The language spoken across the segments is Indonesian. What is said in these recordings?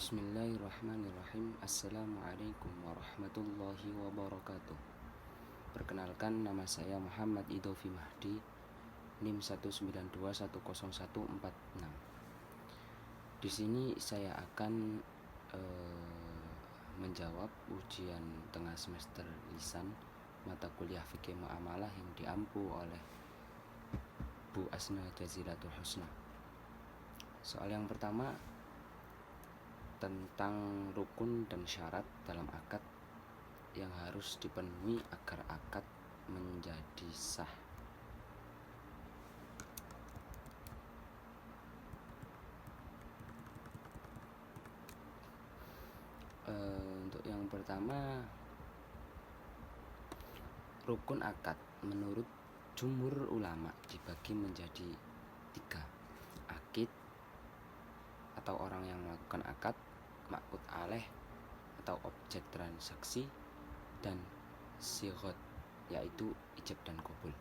Bismillahirrahmanirrahim. Assalamualaikum warahmatullahi wabarakatuh. Perkenalkan, nama saya Muhammad Idofi Mahdi, NIM 192100146. Di sini saya akan menjawab ujian tengah semester lisan mata kuliah Fikih Muamalah yang diampu oleh Bu Asna Jazilatul Husna. Soal yang pertama tentang rukun dan syarat dalam akad yang harus dipenuhi agar akad menjadi sah. Untuk yang pertama, rukun akad menurut jumhur ulama dibagi menjadi 3: akid atau orang yang melakukan akad, ma'qud alaih atau objek transaksi, dan sighot yaitu ijab dan qabul.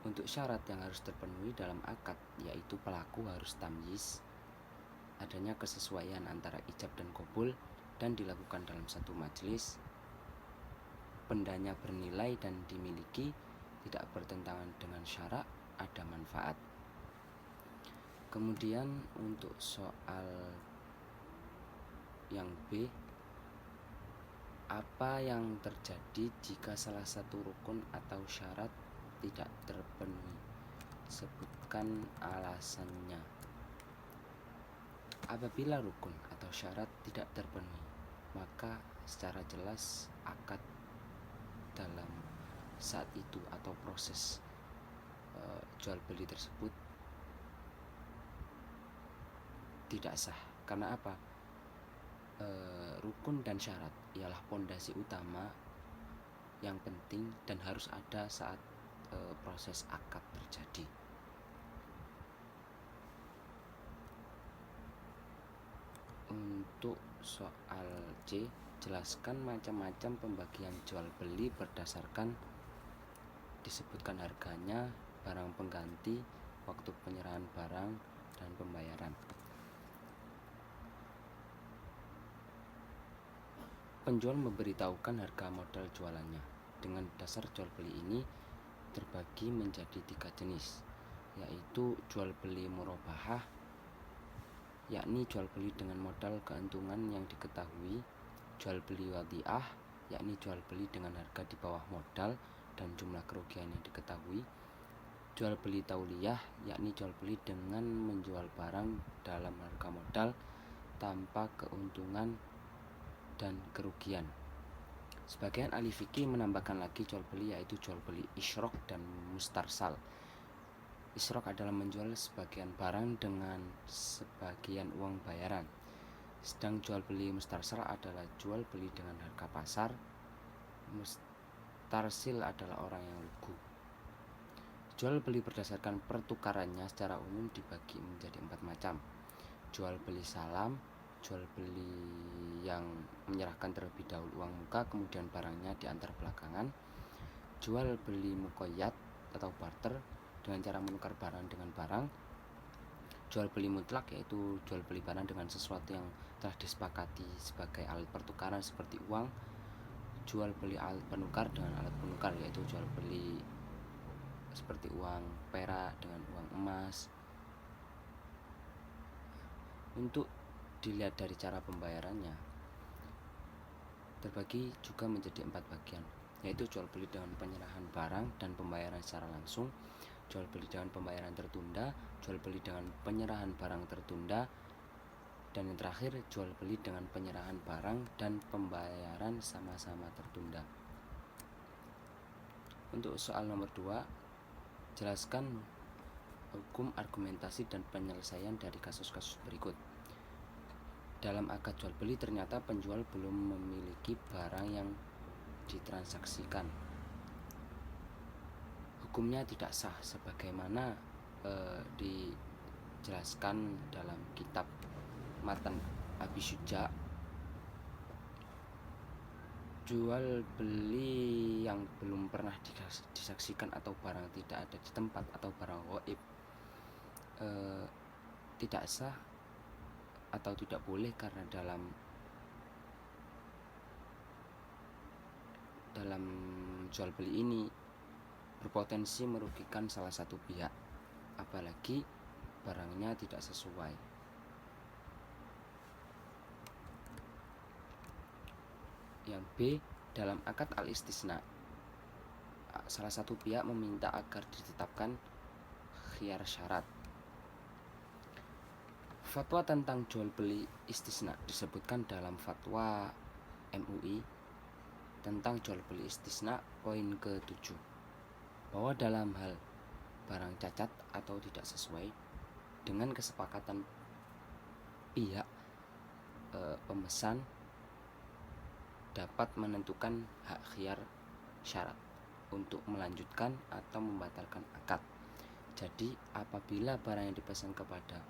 Untuk syarat yang harus terpenuhi dalam akad yaitu pelaku harus tamyiz, adanya kesesuaian antara ijab dan qabul dan dilakukan dalam satu majelis, bendanya bernilai dan dimiliki, tidak bertentangan dengan syarak, ada manfaat. Kemudian untuk soal yang B, apa yang terjadi jika salah satu rukun atau syarat tidak terpenuhi? Sebutkan alasannya. Apabila rukun atau syarat tidak terpenuhi, maka secara jelas akad dalam saat itu atau proses jual beli tersebut tidak sah. Karena apa? Rukun dan syarat ialah pondasi utama yang penting dan harus ada saat proses akad terjadi. Untuk soal C, jelaskan macam-macam pembagian jual beli berdasarkan disebutkan harganya, barang pengganti, waktu penyerahan barang, dan pembayaran. Penjual memberitahukan harga modal jualannya. Dengan dasar jual beli ini terbagi menjadi 3 jenis, yaitu jual beli murabahah, yakni jual beli dengan modal keuntungan yang diketahui, jual beli wadiah, yakni jual beli dengan harga di bawah modal dan jumlah kerugian yang diketahui, jual beli tauliyah, yakni jual beli dengan menjual barang dalam harga modal tanpa keuntungan dan kerugian. Sebagian ahli fikih menambahkan lagi jual beli yaitu jual beli isyrok dan mustarsal. Isyrok adalah menjual sebagian barang dengan sebagian uang bayaran. Sedang jual beli mustarsal adalah jual beli dengan harga pasar. Mustarsil adalah orang yang lugu. Jual beli berdasarkan pertukarannya secara umum dibagi menjadi 4 macam. Jual beli salam, jual beli yang menyerahkan terlebih dahulu uang muka kemudian barangnya diantar belakangan, jual beli muqayyad atau barter dengan cara menukar barang dengan barang, jual beli mutlak yaitu jual beli barang dengan sesuatu yang telah disepakati sebagai alat pertukaran seperti uang, jual beli alat penukar dengan alat penukar yaitu jual beli seperti uang perak dengan uang emas. Untuk dilihat dari cara pembayarannya terbagi juga menjadi 4 bagian, yaitu jual beli dengan penyerahan barang dan pembayaran secara langsung, jual beli dengan pembayaran tertunda, jual beli dengan penyerahan barang tertunda, dan yang terakhir jual beli dengan penyerahan barang dan pembayaran sama-sama tertunda. Untuk soal nomor 2, jelaskan hukum, argumentasi, dan penyelesaian dari kasus-kasus berikut. Dalam akad jual beli ternyata penjual belum memiliki barang yang ditransaksikan. Hukumnya tidak sah sebagaimana dijelaskan dalam kitab Matan Abi Syuja. Jual beli yang belum pernah disaksikan atau barang tidak ada di tempat atau barang ghaib tidak sah atau tidak boleh karena dalam jual beli ini berpotensi merugikan salah satu pihak, apalagi barangnya tidak sesuai. Yang B, dalam akad al-istisna, salah satu pihak meminta agar ditetapkan khiyar syarat. Fatwa tentang jual beli istisna disebutkan dalam fatwa MUI tentang jual beli istisna poin ke-7, bahwa dalam hal barang cacat atau tidak sesuai dengan kesepakatan pihak pemesan dapat menentukan hak khiyar syarat untuk melanjutkan atau membatalkan akad. Jadi apabila barang yang dipesan kepada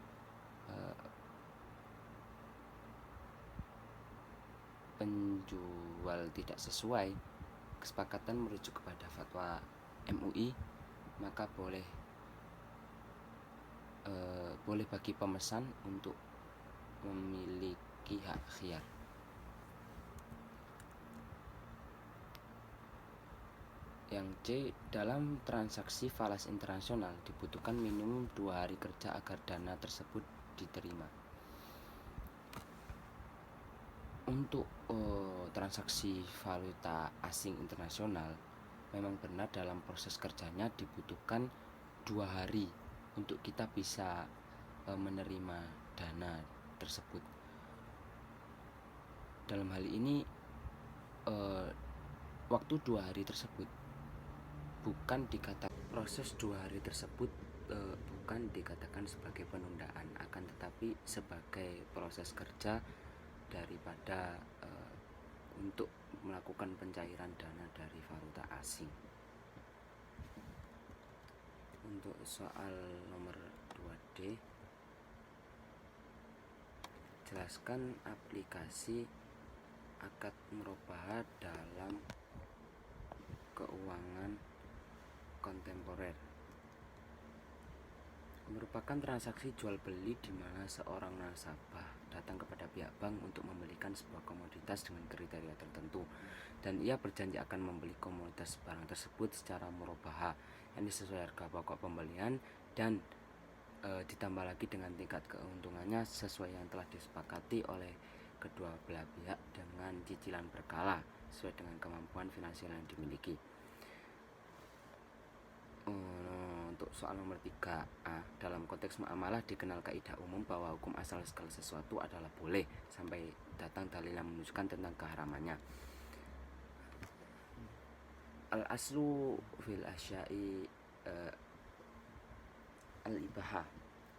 penjual tidak sesuai, kesepakatan merujuk kepada fatwa MUI, maka boleh bagi pemesan untuk memiliki hak khiyar. Yang C, dalam transaksi falas internasional dibutuhkan minimum 2 hari kerja agar dana tersebut diterima. Untuk transaksi valuta asing internasional, memang benar dalam proses kerjanya dibutuhkan 2 hari untuk kita bisa menerima dana tersebut. Dalam hal ini waktu 2 hari tersebut bukan dikatakan proses 2 hari tersebut bukan dikatakan sebagai penundaan, akan tetapi sebagai proses kerja daripada untuk melakukan pencairan dana dari valuta asing. Untuk soal nomor 2D, jelaskan aplikasi akad murabahah dalam keuangan kontemporer. Merupakan transaksi jual beli di mana seorang nasabah datang kepada pihak bank untuk membelikan sebuah komoditas dengan kriteria tertentu, dan ia berjanji akan membeli komoditas barang tersebut secara murabahah, yang sesuai harga pokok pembelian dan ditambah lagi dengan tingkat keuntungannya sesuai yang telah disepakati oleh kedua belah pihak dengan cicilan berkala sesuai dengan kemampuan finansial yang dimiliki. Untuk soal nomor 3A, dalam konteks muamalah dikenal kaidah umum bahwa hukum asal segala sesuatu adalah boleh sampai datang dalil yang menunjukkan tentang keharamannya. Al-aslu fil asya'i al-ibahah.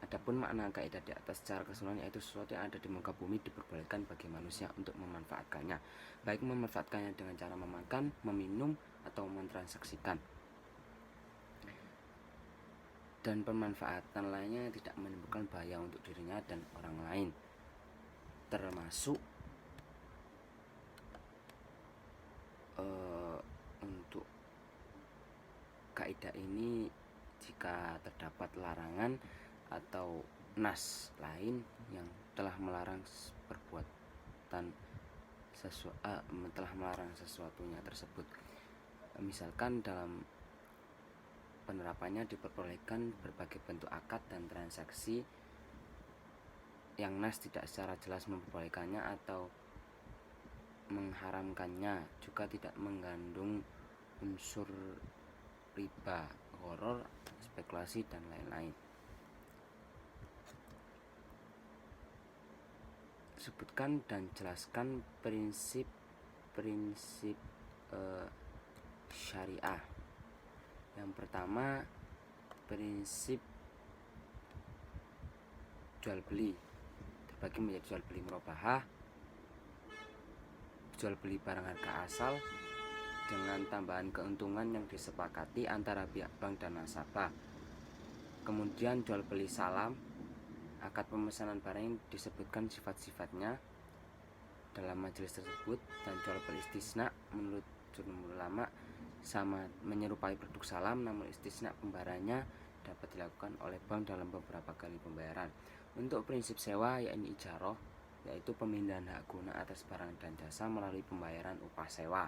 Adapun makna kaidah di atas secara keseluruhan yaitu sesuatu yang ada di muka bumi diperbolehkan bagi manusia untuk memanfaatkannya, baik memanfaatkannya dengan cara memakan, meminum, atau mentransaksikan. Dan pemanfaatan lainnya tidak menimbulkan bahaya untuk dirinya dan orang lain, termasuk untuk kaidah ini jika terdapat larangan atau nas lain yang telah melarang sesuatunya tersebut. Misalkan dalam penerapannya diperbolehkan berbagai bentuk akad dan transaksi yang nas tidak secara jelas memperbolehkannya atau mengharamkannya, juga tidak mengandung unsur riba, gharar, spekulasi, dan lain-lain. Sebutkan dan jelaskan prinsip-prinsip syariah. Yang pertama, prinsip jual beli terbagi menjadi jual beli murabahah, jual beli barang harga asal dengan tambahan keuntungan yang disepakati antara pihak bank dan nasabah. Kemudian jual beli salam, akad pemesanan barang yang disebutkan sifat-sifatnya dalam majelis tersebut, dan jual beli istisna menurut jumhur ulama sama menyerupai produk salam, namun istisna pembayarannya dapat dilakukan oleh bank dalam beberapa kali pembayaran. Untuk prinsip sewa yakni ijaroh, yaitu pemindahan hak guna atas barang dan jasa melalui pembayaran upah sewa.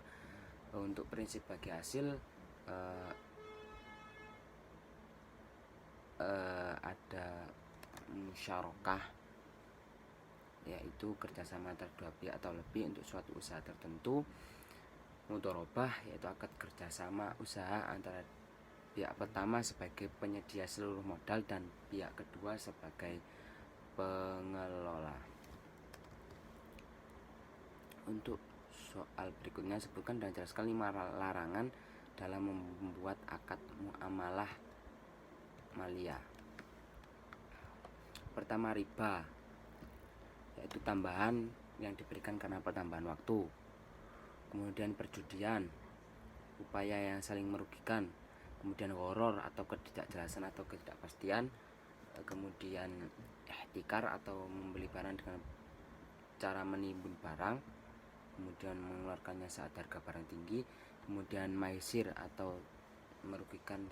Untuk prinsip bagi hasil ada musyarakah, yaitu kerjasama antara dua pihak atau lebih untuk suatu usaha tertentu. Mudharabah yaitu akad kerjasama usaha antara pihak pertama sebagai penyedia seluruh modal dan pihak kedua sebagai pengelola. Untuk soal berikutnya, sebutkan dan jelaskan 5 larangan dalam membuat akad muamalah maliyah. Pertama, riba, yaitu tambahan yang diberikan karena pertambahan waktu. Kemudian perjudian, upaya yang saling merugikan. Kemudian horor atau ketidakjelasan atau ketidakpastian. Kemudian ihtikar atau membeli barang dengan cara menimbun barang, kemudian mengeluarkannya saat harga barang tinggi. Kemudian maisir atau merugikan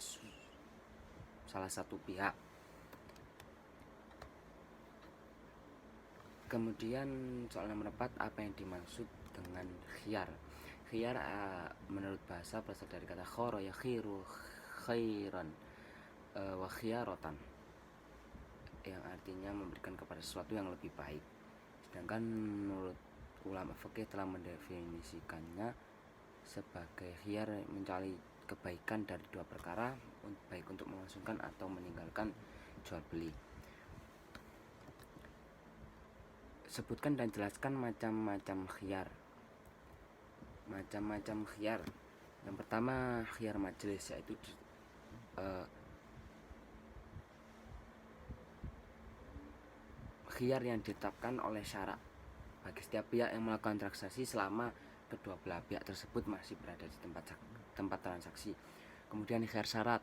salah satu pihak. Kemudian soal nomor 4, apa yang dimaksud dengan khiyar? Khiyar menurut bahasa berasal dari kata khoro ya khiru khairan wa khiyaratan, yang artinya memberikan kepada sesuatu yang lebih baik. Sedangkan menurut ulama fikih telah mendefinisikannya sebagai khiyar mencari kebaikan dari dua perkara, baik untuk melangsungkan atau meninggalkan jual beli. Sebutkan dan jelaskan macam-macam khiyar. Macam-macam khiyar. Yang pertama, khiyar majelis, yaitu khiyar yang ditetapkan oleh syarak bagi setiap pihak yang melakukan transaksi selama kedua belah pihak tersebut masih berada di tempat transaksi. Kemudian khiyar syarat,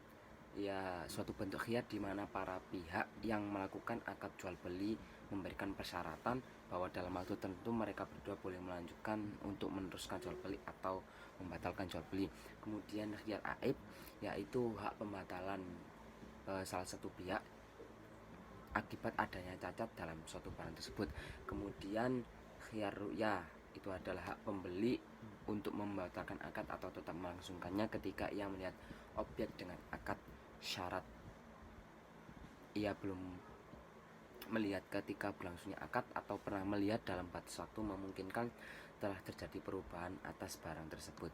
ya suatu bentuk khiyar di mana para pihak yang melakukan akad jual beli memberikan persyaratan bahwa dalam waktu tertentu mereka berdua boleh melanjutkan untuk meneruskan jual beli atau membatalkan jual beli. Kemudian khiyar aib, yaitu hak pembatalan salah satu pihak akibat adanya cacat dalam suatu barang tersebut. Kemudian khiyar ru'yah, itu adalah hak pembeli untuk membatalkan akad atau tetap melangsungkannya ketika ia melihat objek dengan akad syarat ia belum melihat ketika berlangsungnya akad atau pernah melihat dalam batas waktu memungkinkan telah terjadi perubahan atas barang tersebut.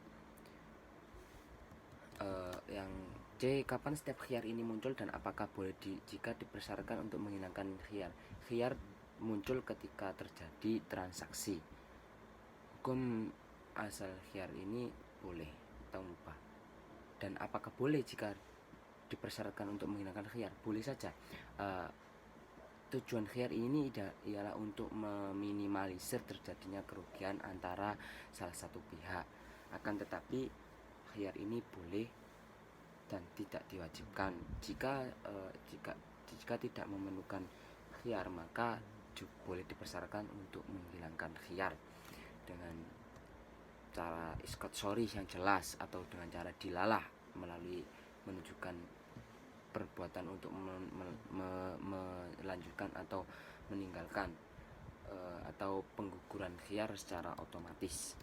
Yang C, kapan setiap khiyar ini muncul dan apakah boleh jika dipersyaratkan untuk menghilangkan khiyar? Khiyar muncul ketika terjadi transaksi. Hukum asal khiyar ini boleh atau mubah. Dan apakah boleh jika dipersyaratkan untuk menghilangkan khiyar? Boleh saja. Tujuan khiyar ini ialah untuk meminimalisir terjadinya kerugian antara salah satu pihak. Akan tetapi khiyar ini boleh dan tidak diwajibkan. Jika tidak memerlukan khiyar, maka boleh dipersyaratkan untuk menghilangkan khiyar dengan cara isqat sharih yang jelas atau dengan cara dilalah melalui menunjukkan perbuatan untuk melanjutkan atau meninggalkan atau pengguguran khiyar secara otomatis.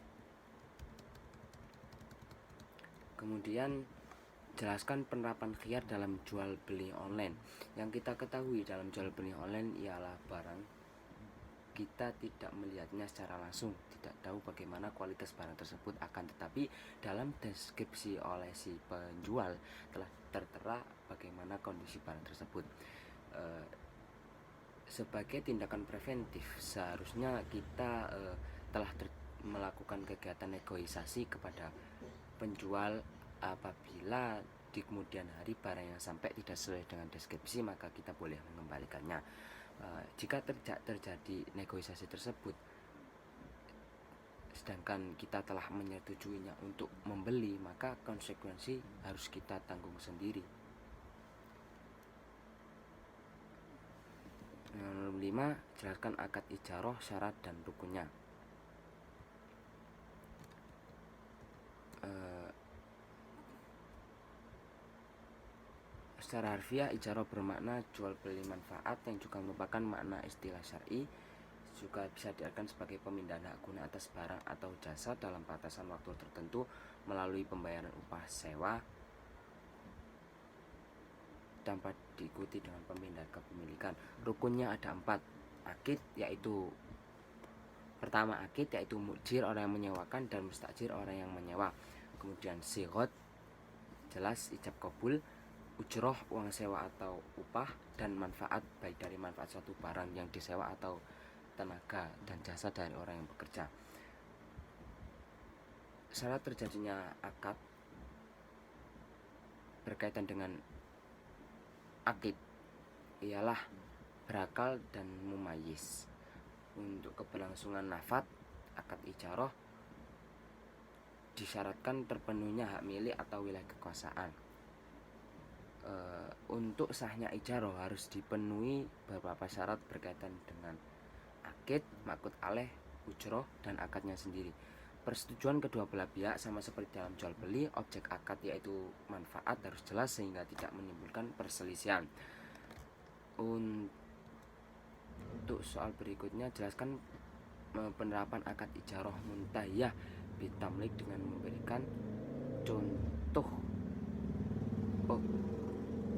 Kemudian jelaskan penerapan khiyar dalam jual beli online. Yang kita ketahui dalam jual beli online ialah barang kita tidak melihatnya secara langsung, tidak tahu bagaimana kualitas barang tersebut, akan tetapi dalam deskripsi oleh si penjual telah tertera bagaimana kondisi barang tersebut. Sebagai tindakan preventif, seharusnya kita telah melakukan kegiatan negosiasi kepada penjual apabila di kemudian hari barang yang sampai tidak sesuai dengan deskripsi, maka kita boleh mengembalikannya. Jika terjadi negosiasi tersebut sedangkan kita telah menyetujuinya untuk membeli, maka konsekuensi harus kita tanggung sendiri. Nomor 5, jelaskan akad ijaroh, syarat dan rukunnya. Secara harfiah, ijarah bermakna jual beli manfaat yang juga merupakan makna istilah syar'i. Juga bisa diartikan sebagai pemindahan hak guna atas barang atau jasa dalam batasan waktu tertentu melalui pembayaran upah sewa tanpa diikuti dengan pemindahan kepemilikan. Rukunnya ada 4. Akid yaitu pertama akid yaitu mujir orang yang menyewakan dan mustajir orang yang menyewa. Kemudian sighot jelas ijab kabul, ujroh uang sewa atau upah, dan manfaat baik dari manfaat suatu barang yang disewa atau tenaga dan jasa dari orang yang bekerja. Syarat terjadinya akad berkaitan dengan akid ialah berakal dan mumayyiz. Untuk keberlangsungan nafad akad ijarah disyaratkan terpenuhnya hak milik atau wilayah kekuasaan. Untuk sahnya ijarah harus dipenuhi beberapa syarat berkaitan dengan akid, makut alaih, ujroh, dan akadnya sendiri. Persetujuan kedua belah pihak sama seperti dalam jual beli. Objek akad yaitu manfaat harus jelas sehingga tidak menimbulkan perselisihan. Untuk soal berikutnya, jelaskan penerapan akad ijarah muntahiyah bitamlik dengan memberikan contoh.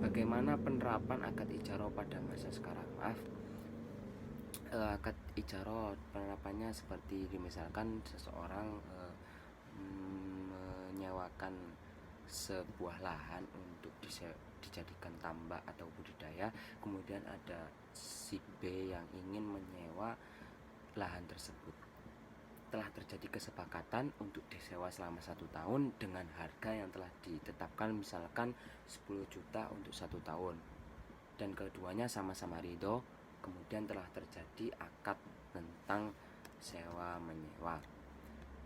Bagaimana penerapan akad ijarah pada masa sekarang? Akad ijarah penerapannya seperti misalkan seseorang menyewakan sebuah lahan untuk dijadikan tambak atau budidaya, kemudian ada si B yang ingin menyewa lahan tersebut. Telah terjadi kesepakatan untuk disewa selama 1 tahun dengan harga yang telah ditetapkan, misalkan 10 juta untuk 1 tahun, dan keduanya sama-sama ridho. Kemudian telah terjadi akad tentang sewa menyewa.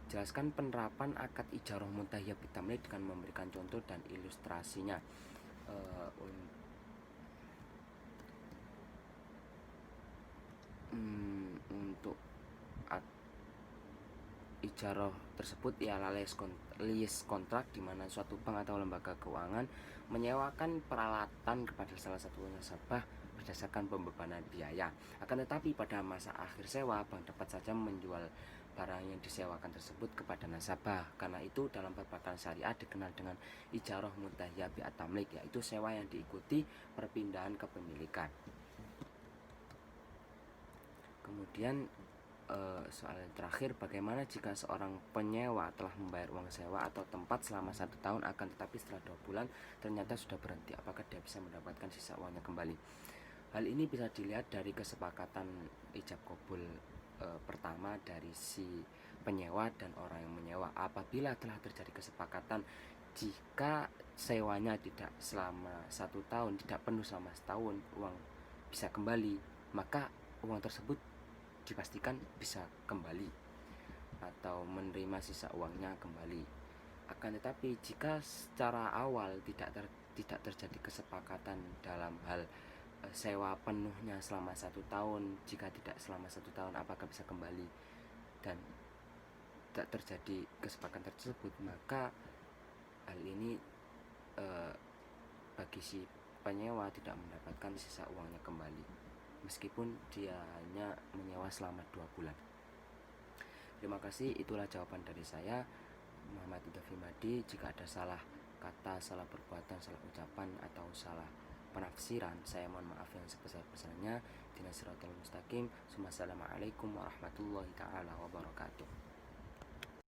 Jelaskan penerapan akad ijarah muntahiyah bitamlik dengan memberikan contoh dan ilustrasinya. Untuk ijarah tersebut ialah lease kontrak, di mana suatu bank atau lembaga keuangan menyewakan peralatan kepada salah satu nasabah berdasarkan pembebanan biaya. Akan tetapi pada masa akhir sewa, bank dapat saja menjual barang yang disewakan tersebut kepada nasabah. Karena itu dalam perbankan syariah dikenal dengan ijarah muntahiyah bitamlik, yaitu sewa yang diikuti perpindahan kepemilikan. Kemudian soal terakhir, bagaimana jika seorang penyewa telah membayar uang sewa atau tempat selama 1 tahun, akan tetapi setelah 2 bulan ternyata sudah berhenti, apakah dia bisa mendapatkan sisa uangnya kembali? Hal ini bisa dilihat dari kesepakatan ijab kabul pertama dari si penyewa dan orang yang menyewa. Apabila telah terjadi kesepakatan, jika sewanya tidak selama 1 tahun, tidak penuh selama setahun, uang bisa kembali, maka uang tersebut dipastikan bisa kembali atau menerima sisa uangnya kembali. Akan tetapi jika secara awal tidak terjadi kesepakatan dalam hal sewa penuhnya selama 1 tahun, jika tidak selama 1 tahun apakah bisa kembali, dan tidak terjadi kesepakatan tersebut, maka hal ini bagi si penyewa tidak mendapatkan sisa uangnya kembali meskipun dia hanya menyewa selama 2 bulan. Terima kasih, itulah jawaban dari saya, Muhammad Idham Madi. Jika ada salah kata, salah perbuatan, salah ucapan, atau salah penafsiran, saya mohon maaf yang sebesar-besarnya. Dinasiratul mustaqim. Assalamualaikum warahmatullahi taala wabarakatuh.